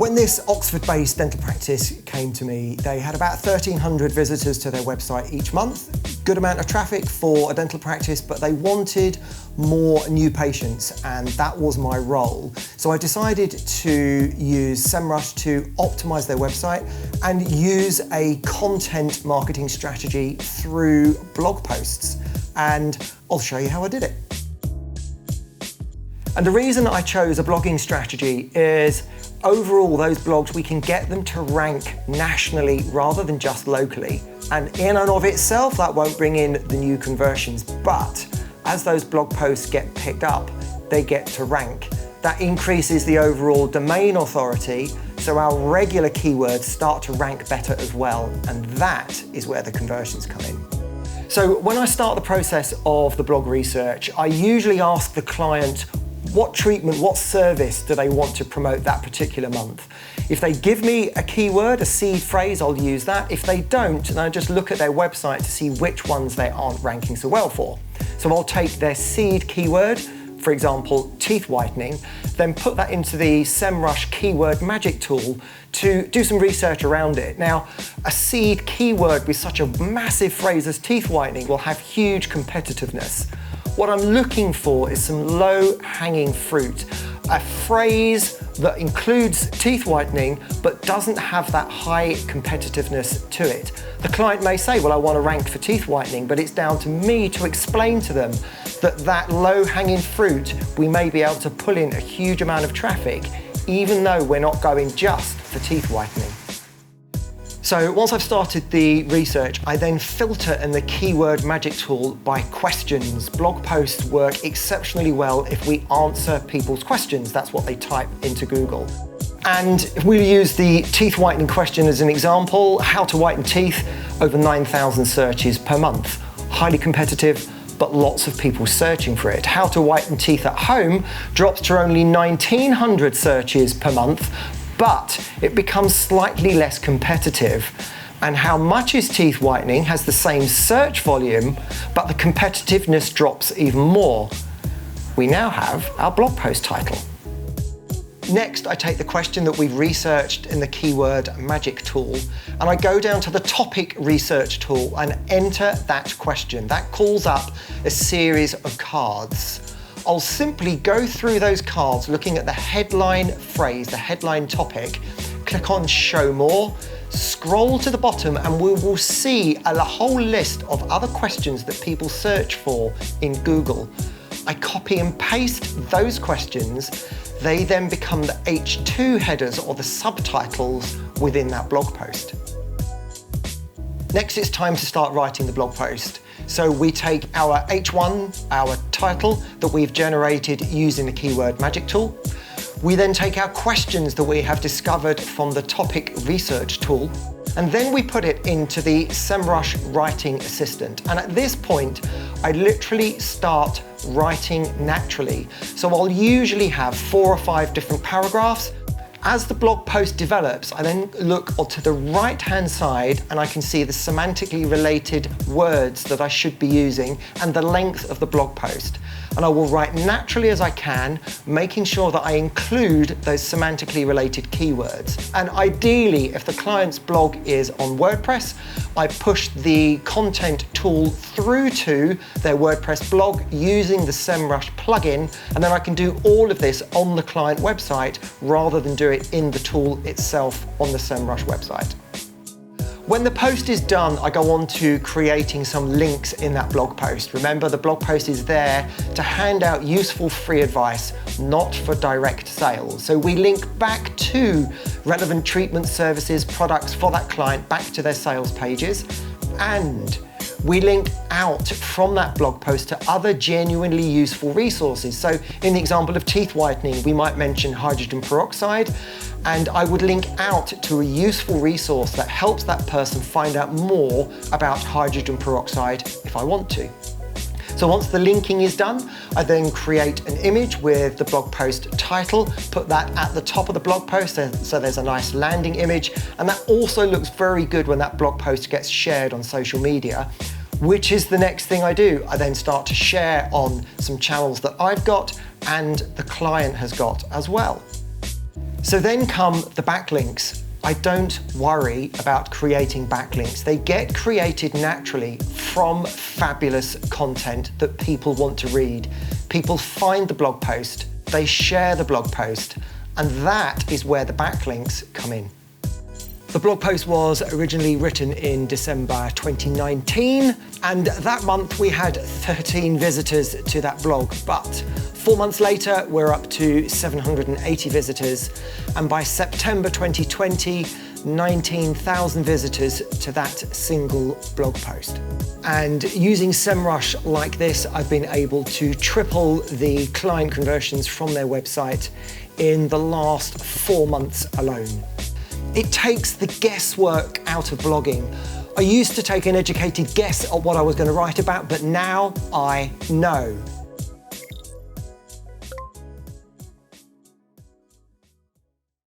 When this Oxford-based dental practice came to me, they had about 1,300 visitors to their website each month. Good amount of traffic for a dental practice, but they wanted more new patients, and that was my role. So I decided to use Semrush to optimize their website and use a content marketing strategy through blog posts. And I'll show you how I did it. And the reason I chose a blogging strategy is overall, those blogs, we can get them to rank nationally rather than just locally. And in and of itself, that won't bring in the new conversions. But as those blog posts get picked up, they get to rank. That increases the overall domain authority, so our regular keywords start to rank better as well. And that is where the conversions come in. So when I start the process of the blog research, I usually ask the client, what treatment, what service do they want to promote that particular month? If they give me a keyword, a seed phrase, I'll use that. If they don't, then I just look at their website to see which ones they aren't ranking so well for. So I'll take their seed keyword, for example, teeth whitening, then put that into the Semrush keyword magic tool to do some research around it. Now, a seed keyword with such a massive phrase as teeth whitening will have huge competitiveness. What I'm looking for is some low-hanging fruit, a phrase that includes teeth whitening but doesn't have that high competitiveness to it. The client may say, well, I want to rank for teeth whitening, but it's down to me to explain to them that that low-hanging fruit, we may be able to pull in a huge amount of traffic, even though we're not going just for teeth whitening. So once I've started the research, I then filter in the keyword magic tool by questions. Blog posts work exceptionally well if we answer people's questions. That's what they type into Google. And if we use the teeth whitening question as an example, how to whiten teeth, over 9,000 searches per month. Highly competitive, but lots of people searching for it. How to whiten teeth at home drops to only 1,900 searches per month, but it becomes slightly less competitive. And how much is teeth whitening has the same search volume, but the competitiveness drops even more. We now have our blog post title. Next, I take the question that we've researched in the keyword magic tool, and I go down to the topic research tool and enter that question. That calls up a series of cards. I'll simply go through those cards looking at the headline phrase, the headline topic, click on Show More, scroll to the bottom, and we will see a whole list of other questions that people search for in Google. I copy and paste those questions. They then become the H2 headers or the subtitles within that blog post. Next, it's time to start writing the blog post. So we take our H1, our title that we've generated using the keyword magic tool. We then take our questions that we have discovered from the topic research tool, and then we put it into the Semrush writing assistant. And at this point, I literally start writing naturally. So I'll usually have 4 or 5 different paragraphs. As the blog post develops, I then look to the right-hand side and I can see the semantically related words that I should be using and the length of the blog post. And I will write naturally as I can, making sure that I include those semantically related keywords. And ideally, if the client's blog is on WordPress, I push the content tool through to their WordPress blog using the Semrush plugin, and then I can do all of this on the client website rather than do it in the tool itself on the Semrush website. When the post is done, I go on to creating some links in that blog post. Remember, the blog post is there to hand out useful free advice, not for direct sales. So we link back to relevant treatment services, products for that client, back to their sales pages, and we link out from that blog post to other genuinely useful resources. So in the example of teeth whitening, we might mention hydrogen peroxide, and I would link out to a useful resource that helps that person find out more about hydrogen peroxide if I want to. So once the linking is done, I then create an image with the blog post title, put that at the top of the blog post so there's a nice landing image, and that also looks very good when that blog post gets shared on social media, which is the next thing I do. I then start to share on some channels that I've got and the client has got as well. So then come the backlinks. I don't worry about creating backlinks. They get created naturally from fabulous content that people want to read. People find the blog post, they share the blog post, and that is where the backlinks come in. The blog post was originally written in December 2019, and that month we had 13 visitors to that blog, but 4 months later we're up to 780 visitors, and by September 2020, 19,000 visitors to that single blog post. And using Semrush like this, I've been able to triple the client conversions from their website in the last 4 months alone. It takes the guesswork out of blogging. I used to take an educated guess at what I was going to write about, but now I know.